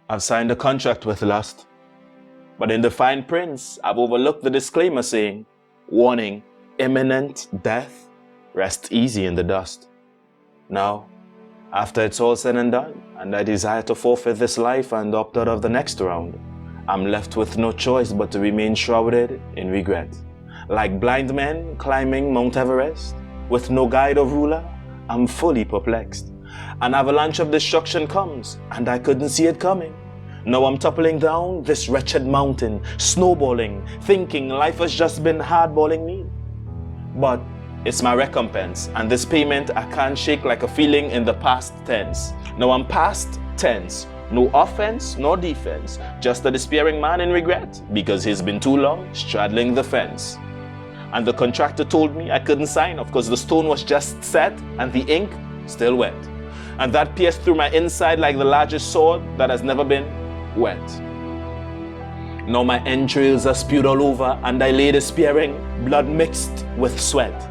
I've signed a contract with lust, but in the fine print, I've overlooked the disclaimer saying, warning, imminent death, rest easy in the dust. Now, after it's all said and done, and I desire to forfeit this life and opt out of the next round, I'm left with no choice but to remain shrouded in regret. Like blind men climbing Mount Everest, with no guide or ruler, I'm fully perplexed. An avalanche of destruction comes, and I couldn't see it coming. Now I'm toppling down this wretched mountain, snowballing, thinking life has just been hardballing me. But it's my recompense, and this payment I can't shake like a feeling in the past tense. Now I'm past tense, no offense nor defense, just a despairing man in regret, because he's been too long straddling the fence. And the contractor told me I couldn't sign off because the stone was just set and the ink still wet. And that pierced through my inside like the largest sword that has never been wet. Now my entrails are spewed all over, and I lay despairing, blood mixed with sweat.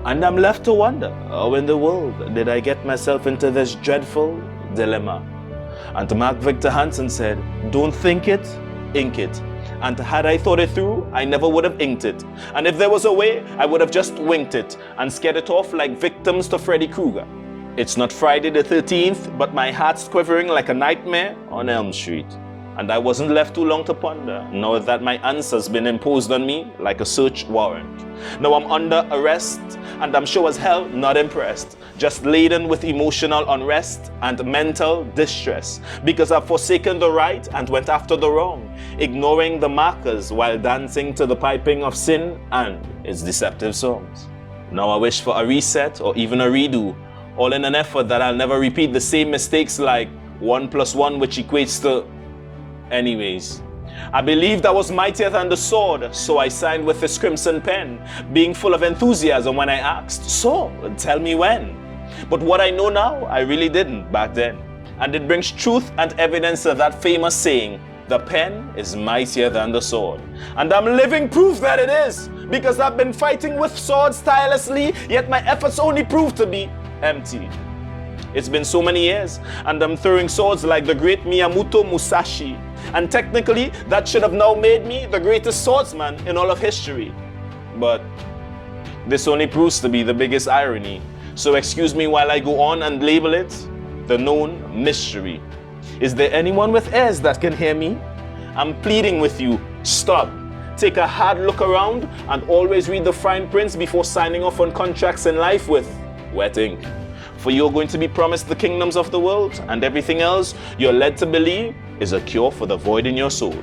And I'm left to wonder, how in the world did I get myself into this dreadful dilemma? And Mark Victor Hansen said, don't think it, ink it. And had I thought it through, I never would have inked it. And if there was a way, I would have just winked it and scared it off like victims to Freddy Krueger. It's not Friday the 13th, but my heart's quivering like a nightmare on Elm Street. And I wasn't left too long to ponder, now that my answer's been imposed on me like a search warrant. Now I'm under arrest, and I'm sure as hell not impressed, just laden with emotional unrest and mental distress, because I've forsaken the right and went after the wrong, ignoring the markers while dancing to the piping of sin and its deceptive songs. Now I wish for a reset or even a redo, all in an effort that I'll never repeat the same mistakes like 1 + 1, which equates to... Anyways, I believed I was mightier than the sword, so I signed with this crimson pen, being full of enthusiasm when I asked, so, tell me when. But what I know now, I really didn't back then. And it brings truth and evidence to that famous saying, the pen is mightier than the sword. And I'm living proof that it is, because I've been fighting with swords tirelessly, yet my efforts only prove to be empty. It's been so many years, and I'm throwing swords like the great Miyamoto Musashi. And technically, that should have now made me the greatest swordsman in all of history. But this only proves to be the biggest irony. So excuse me while I go on and label it the known mystery. Is there anyone with ears that can hear me? I'm pleading with you, stop. Take a hard look around and always read the fine prints before signing off on contracts in life with wet ink. For you're going to be promised the kingdoms of the world, and everything else you're led to believe is a cure for the void in your soul.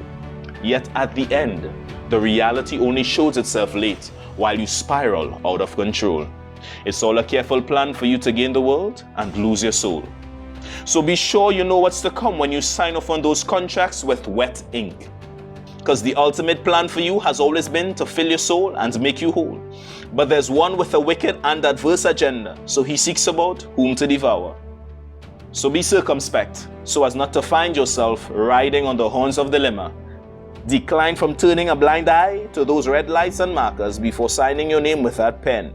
Yet at the end, the reality only shows itself late while you spiral out of control. It's all a careful plan for you to gain the world and lose your soul. So be sure you know what's to come when you sign off on those contracts with wet ink. Because the ultimate plan for you has always been to fill your soul and make you whole. But there's one with a wicked and adverse agenda, so he seeks about whom to devour. So be circumspect, so as not to find yourself riding on the horns of dilemma. Decline from turning a blind eye to those red lights and markers before signing your name with that pen.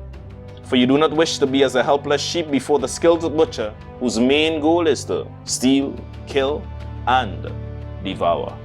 For you do not wish to be as a helpless sheep before the skilled butcher, whose main goal is to steal, kill, and devour.